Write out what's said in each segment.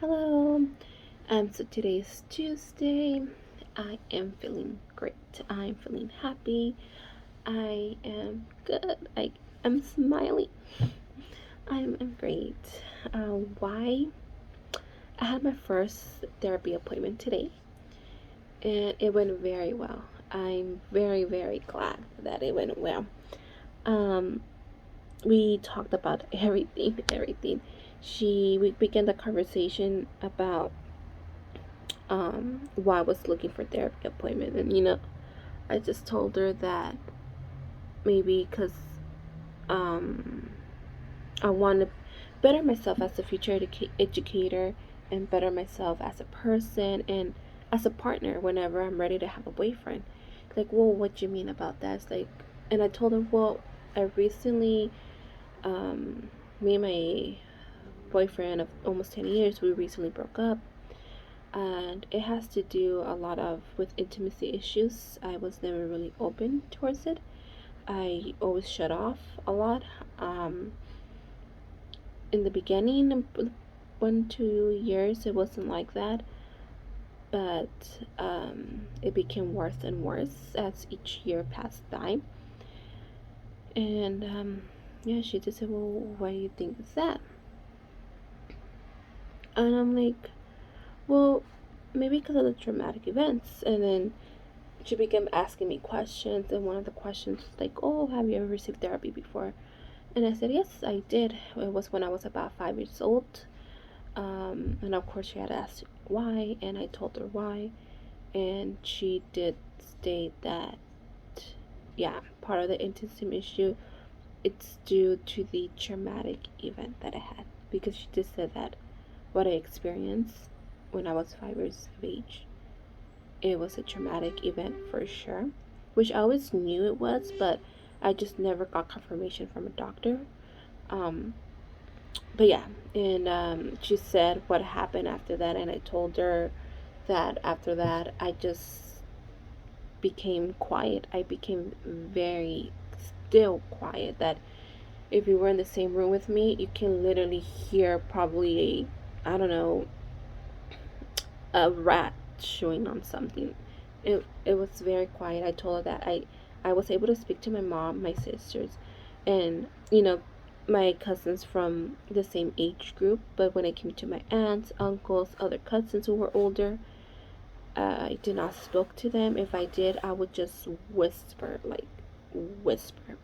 Hello. So today is Tuesday. I am feeling great. I'm feeling happy. I am good. I'm smiling. I'm great. Why? I had my first therapy appointment today, and it went very well. I'm very glad that it went well. Um, we talked about everything. We began the conversation about why I was looking for therapy appointment, and I just told her that maybe because um I want to better myself as a future educator and better myself as a person and as a partner whenever I'm ready to have a boyfriend. Like, well, what do you mean about that? It's like, and I told her, well, I recently, um, me and my boyfriend of almost 10 years, we recently broke up, and it has to do a lot of with intimacy issues. I was never really open towards it. I always shut off a lot. um in the beginning, 1 2 years, it wasn't like that, but it became worse and worse as each year passed by. And yeah, she just said, well, why do you think it's that? And I'm like, well, maybe because of the traumatic events. And then she began asking me questions, and one of the questions was like, oh, have you ever received therapy before? And I said, yes, I did. It was when I was about 5 years old. And of course, she had asked why, and I told her why. And she did state that, yeah, part of the autism issue, it's due to the traumatic event that I had. Because she just said that what I experienced when I was 5 years of age, it was a traumatic event for sure, which I always knew it was, but I just never got confirmation from a doctor. Um, but yeah, and she said what happened after that, and I told her that after that, I just became quiet. I became very still quiet. That if you were in the same room with me, you can literally hear probably I don't know, a rat chewing on something. It was very quiet. I told her that I was able to speak to my mom, my sisters, and my cousins from the same age group. But when it came to my aunts, uncles, other cousins who were older, I did not speak to them. If I did, I would just whisper, like whisper,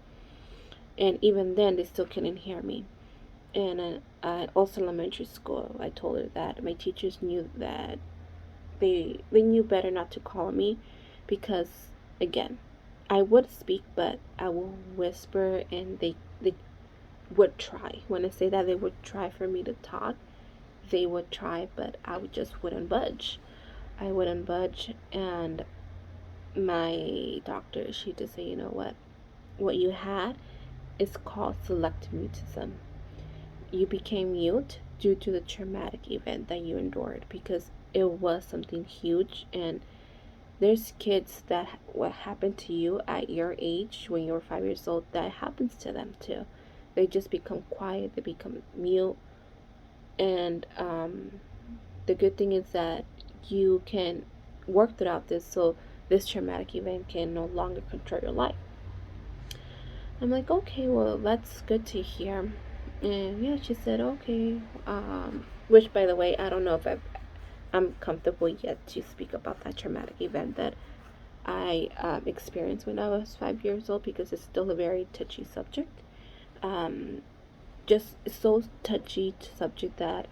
and even then they still couldn't hear me. And also elementary school, I told her that my teachers knew that they knew better not to call me, because again, I would speak, but I will whisper, and they would try. When I say that, they would try for me to talk. They would try, but I would just wouldn't budge. I wouldn't budge. And my doctor, she just say, you know what you had is called selective mutism. You became mute due to the traumatic event that you endured, because it was something huge. And there's kids that what happened to you at your age when you were 5 years old, that happens to them too. They just become quiet, they become mute. And the good thing is that you can work throughout this, so this traumatic event can no longer control your life. I'm like, okay, well, that's good to hear. And yeah, she said, okay. Which, by the way, I don't know if I'm comfortable yet to speak about that traumatic event that I experienced when I was 5 years old, because it's still a very touchy subject. Um, just it's so touchy subject that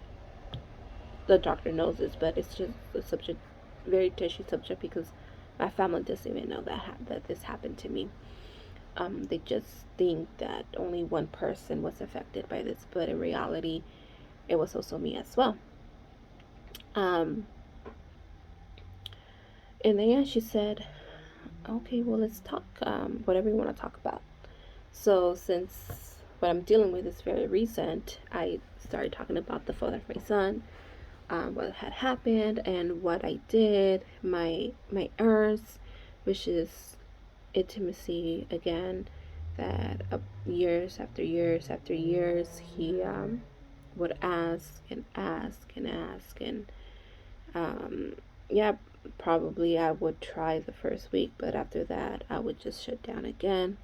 the doctor knows this, but it's just a subject, very touchy subject, because my family doesn't even know that this happened to me. They just think that only one person was affected by this, but in reality, it was also me as well. Um, and then yeah, she said, "Okay, well, let's talk. Whatever you want to talk about." So since what I'm dealing with is very recent, I started talking about the father of my son, what had happened and what I did, my errors, which is intimacy again. That years after years after years, he would ask and ask and ask, and um, yeah, probably I would try the first week, but after that, I would just shut down again.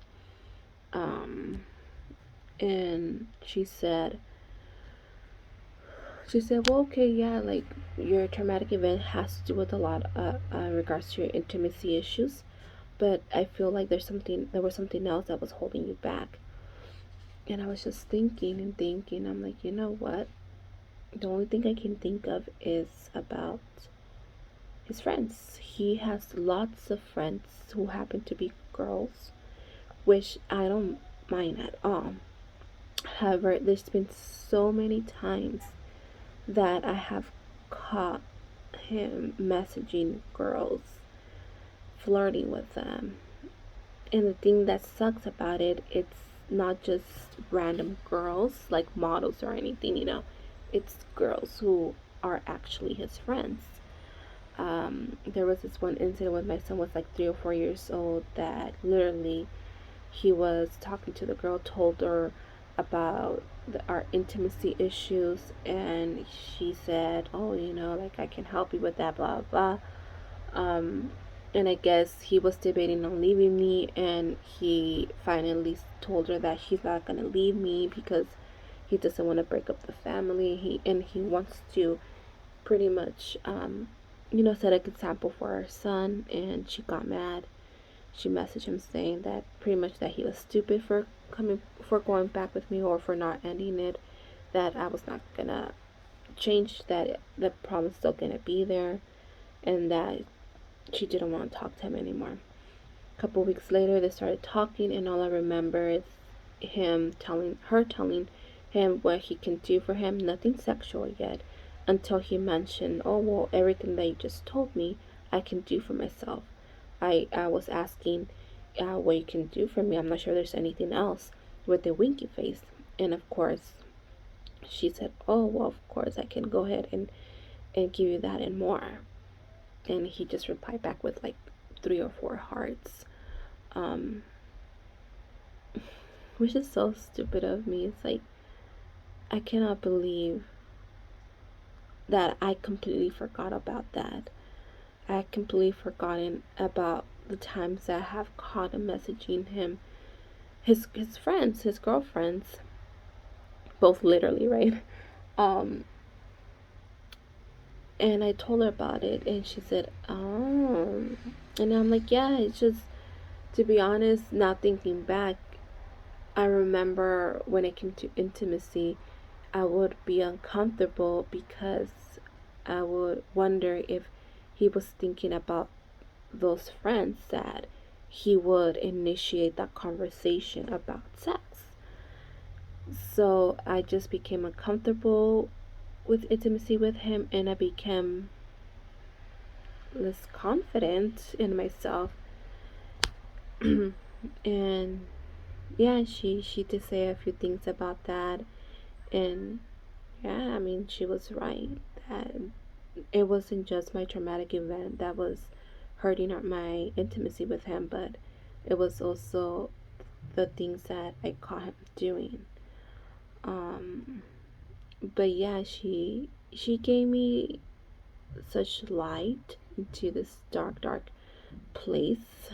Um, and she said, well, okay, yeah, like your traumatic event has to do with a lot in regards to your intimacy issues, but I feel like there was something else that was holding you back. And I was just thinking and thinking. I'm like, you know what? The only thing I can think of is about his friends. He has lots of friends who happen to be girls, which I don't mind at all. However, there's been so many times that I have caught him messaging girls, flirting with them. And the thing that sucks about it, it's not just random girls like models or anything, it's girls who are actually his friends. There was this one incident when my son was like 3 or 4 years old that literally he was talking to the girl, told her about our intimacy issues, and she said, oh, like I can help you with that, blah blah. um and I guess he was debating on leaving me, and he finally told her that he's not gonna leave me because he doesn't want to break up the family. He wants to pretty much set an example for our son. And she got mad. She messaged him saying that pretty much that he was stupid for going back with me, or for not ending it, that I was not gonna change, that the problem's still gonna be there, and that she didn't want to talk to him anymore. A couple weeks later, they started talking, and all I remember is her telling him what he can do for him. Nothing sexual yet, until he mentioned, oh, well, everything that you just told me, I can do for myself. I was asking what you can do for me. I'm not sure there's anything else, with a winky face. And of course, she said, oh, well, of course, I can go ahead and give you that and more. And he just replied back with like 3 or 4 hearts, um, which is so stupid of me. It's like, I cannot believe that I completely forgot about that. I had completely forgotten about the times that I have caught him messaging him, his friends, his girlfriends, both literally, right? Um, and I told her about it, and she said, "Oh," and I'm like, "Yeah, it's just, to be honest, now thinking back, I remember when it came to intimacy, I would be uncomfortable because I would wonder if he was thinking about those friends, that he would initiate that conversation about sex. So I just became uncomfortable with intimacy with him, and I became less confident in myself. And yeah, she did say a few things about that. And yeah, I mean, she was right, that it wasn't just my traumatic event that was hurting my intimacy with him, but it was also the things that I caught him doing. Um, but yeah, she gave me such light into this dark, dark place.